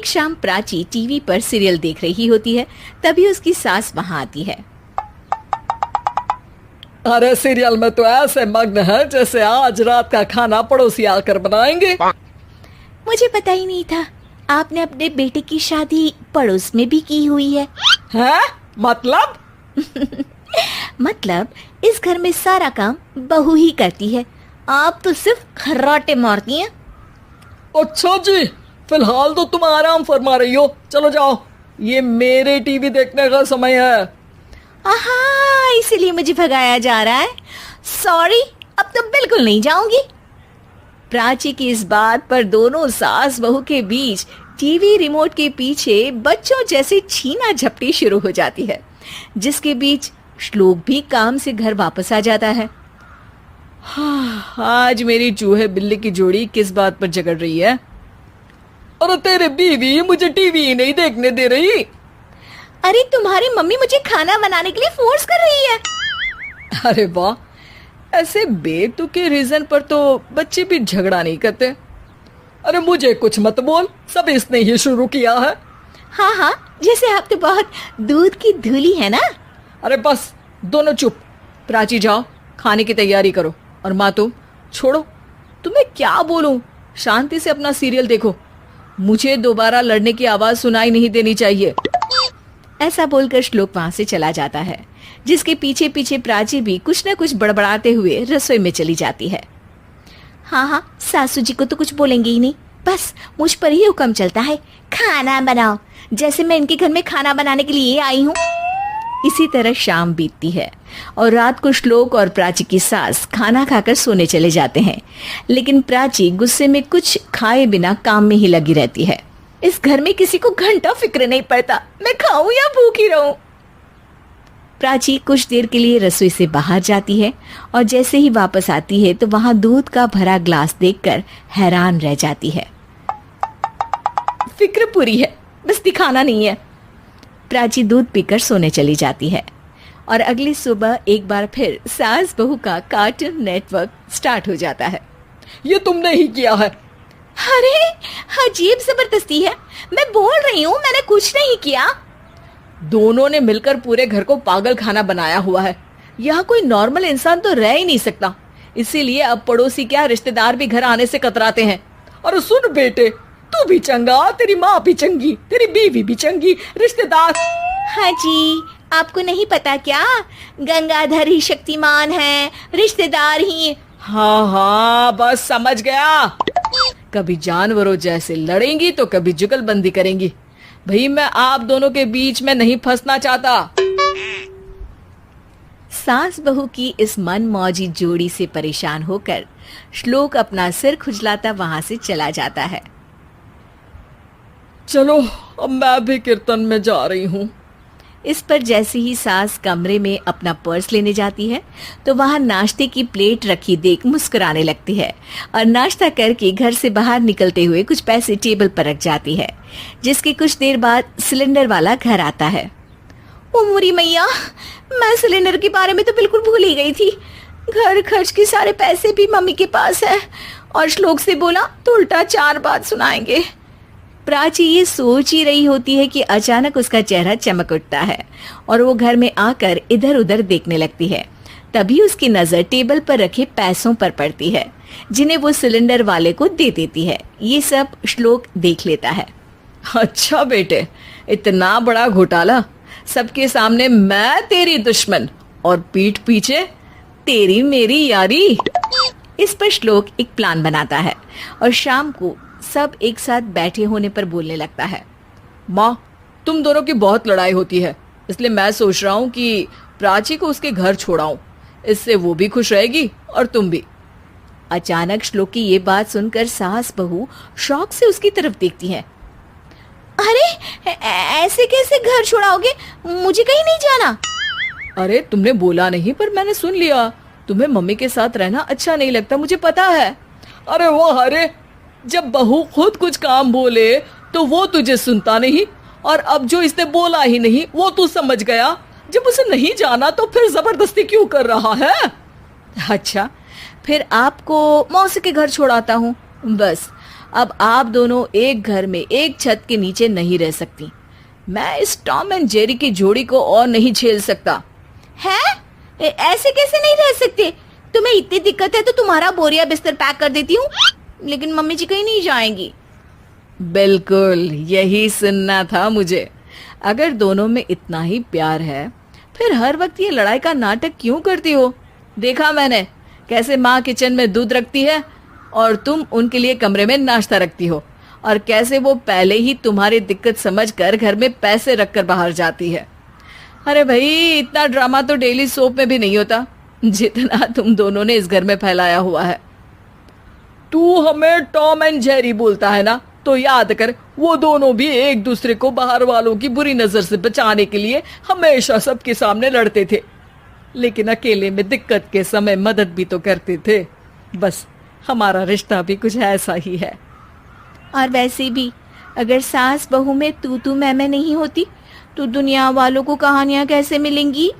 एक शाम प्राची टीवी पर सीरियल देख रही होती है। तभी उसकी सास वहां आती है। अरे सीरियल में तो ऐसे मग्न है जैसे आज रात का खाना पड़ोसी आकर बनाएंगे। मुझे पता ही नहीं था आपने अपने बेटे की शादी पड़ोस में भी की हुई है। हैं? मतलब? मतलब इस घर में सारा काम बहू ही करती है, आप तो सिर्फ खर्राटे मारती हैं। अच्छा जी, फिलहाल तो तुम आराम फरमा रही हो, चलो जाओ, ये मेरे टीवी देखने का समय है। आहा, इसीलिए मुझे भगाया जा रहा है। सॉरी, अब तो बिल्कुल नहीं जाऊंगी। प्राची की इस बात पर दोनों सास बहू के बीच टीवी रिमोट के पीछे बच्चों जैसे छीना झपटी शुरू हो जाती है, जिसके बीच श्लोक भी काम से घर वापस आ जाता है। हाँ, आज मेरी चूहे बिल्ली की जोड़ी किस बात पर झगड़ रही है? अरे तेरे बीवी मुझे टीवी ही नहीं देखने दे रही। अरे तुम्हारी मम्मी मुझे खाना बनाने के लिए फोर्स कर रही है। अरे वाह, ऐसे बेतुके रीजन पर तो बच्चे भी झगड़ा नहीं करते। अरे मुझे कुछ मत बोल, सब इसने ही शुरू किया है। हाँ हाँ, जैसे आप तो बहुत दूध की धूली है ना। अरे बस, दोनों चुप। प्राची जाओ, खाने की तैयारी करो। और माँ तुम छोड़ो, तुम्हें क्या बोलूं, शांति से अपना सीरियल देखो, मुझे दोबारा लड़ने की आवाज सुनाई नहीं देनी चाहिए। ऐसा बोलकर श्लोक वहां से चला जाता है, जिसके पीछे पीछे प्राची भी कुछ न कुछ बड़बड़ाते हुए रसोई में चली जाती है। हाँ हाँ, सासू जी को तो कुछ बोलेंगे ही नहीं, बस मुझ पर ही हुक्म चलता है, खाना बनाओ, जैसे मैं इनके घर में खाना बनाने के लिए आई हूँ। इसी तरह शाम बीतती है और रात को श्लोक और प्राची की सास खाना खाकर सोने चले जाते हैं, लेकिन प्राची गुस्से में कुछ खाए बिना काम में ही लगी रहती है। इस घर में किसी को घंटा फिक्र नहीं पड़ता, मैं खाऊं या भूखी रहूं। प्राची कुछ देर के लिए रसोई से बाहर जाती है और जैसे ही वापस आती है तो वहां दूध का भरा ग्लास देखकर हैरान रह जाती है। फिक्र पूरी है, बस दिखाना नहीं है। प्राची दूध पीकर सोने चली जाती है और अगली सुबह एक बार फिर सास बहू का कार्टून नेटवर्क स्टार्ट हो जाता है। ये तुमने ही किया है। अरे अजीब जबरदस्ती है, मैं बोल रही हूँ मैंने कुछ नहीं किया। दोनों ने मिलकर पूरे घर को पागल खाना बनाया हुआ है। यहाँ कोई नॉर्मल इंसान तो रह ही नहीं सकता, इसीलिए अब पड़ोसी क्या रिश्तेदार भी घर आने से कतराते हैं। और सुन बेटे, तू भी चंगा, तेरी माँ भी चंगी, तेरी बीवी भी चंगी, रिश्तेदार। हाँ जी, आपको नहीं पता क्या, गंगाधर ही शक्तिमान है, रिश्तेदार ही। हाँ हाँ, बस समझ गया। कभी जानवरों जैसे लड़ेंगी तो कभी जुगलबंदी करेंगी। भाई मैं आप दोनों के बीच में नहीं फंसना चाहता। सास बहू की इस मन मौजी जोड़ी से परेशान होकर श्लोक अपना सिर खुजलाता वहां से चला जाता है। चलो अब मैं भी कीर्तन में जा रही हूँ। इस पर जैसे ही सास कमरे में अपना पर्स लेने जाती है तो वहां नाश्ते की प्लेट रखी देख मुस्कुराने लगती है और नाश्ता करके घर से बाहर निकलते हुए कुछ पैसे टेबल पर रख जाती है, जिसके कुछ देर बाद सिलेंडर वाला घर आता है। ओ मोरी मैया, मैं सिलेंडर के बारे में तो बिल्कुल भूल ही गई थी। घर खर्च के सारे पैसे भी मम्मी के पास है और श्लोक से बोला तो उल्टा 4 बात सुनाएंगे। प्राची ये सोच ही रही होती है कि अचानक उसका चेहरा चमक उठता है और वो घर में आकर इधर उधर देखने लगती है। तभी उसकी नजर टेबल पर रखे पैसों पर पड़ती है, जिन्हें वो सिलेंडर वाले को दे देती है। ये सब श्लोक देख लेता है। अच्छा बेटे, इतना बड़ा घोटाला, सबके सामने मैं तेरी दुश्मन और पीठ पीछे तेरी मेरी यारी। इस पर श्लोक एक प्लान बनाता है और शाम को सब एक साथ बैठे होने पर बोलने लगता है। माँ, तुम दोनों की बहुत लड़ाई होती है, इसलिए मैं सोच रहा हूँ कि प्राची को उसके घर छोड़ाऊं, इससे वो भी खुश रहेगी और तुम भी। अचानक श्लोक की ये बात सुनकर सास बहू शौक से उसकी तरफ देखती है। अरे ऐसे कैसे घर छोड़ाओगे, मुझे कहीं नहीं जाना। अरे तुमने बोला नहीं पर मैंने सुन लिया, तुम्हें मम्मी के साथ रहना अच्छा नहीं लगता, मुझे पता है। अरे वो, अरे जब बहू खुद कुछ काम बोले तो वो तुझे सुनता नहीं, और अब जो इसने बोला ही नहीं वो तू समझ गया। जब उसे नहीं जाना तो फिर जबरदस्ती क्यों कर रहा है? अच्छा, फिर आपको मौसी के घर छोड़ाता हूँ, बस अब आप दोनों एक घर में एक छत के नीचे नहीं रह सकती। मैं इस टॉम एंड जेरी की जोड़ी को और नहीं झेल सकता। है? ऐसे कैसे नहीं रह सकते? तुम्हें इतनी दिक्कत है तो तुम्हारा बोरिया बिस्तर पैक कर देती हूँ, लेकिन मम्मी जी कहीं नहीं जाएंगी। बिल्कुल यही सुनना था मुझे। अगर दोनों में इतना ही प्यार है फिर हर वक्त ये लड़ाई का नाटक क्यों करती हो? देखा मैंने कैसे माँ किचन में दूध रखती है और तुम उनके लिए कमरे में नाश्ता रखती हो, और कैसे वो पहले ही तुम्हारी दिक्कत समझकर घर में पैसे रखकर बाहर जाती है। अरे भाई, इतना ड्रामा तो डेली सोप में भी नहीं होता जितना तुम दोनों ने इस घर में फैलाया हुआ है। तू हमें टॉम एंड जेरी बोलता है ना, तो याद कर वो दोनों भी एक दूसरे को बाहर वालों की बुरी नजर से बचाने के लिए हमेशा सबके सामने लड़ते थे, लेकिन अकेले में दिक्कत के समय मदद भी तो करते थे। बस हमारा रिश्ता भी कुछ ऐसा ही है। और वैसे भी अगर सास बहू में तू मैं नहीं होती तो दुनिया वालों को कहानियां कैसे मिलेंगी?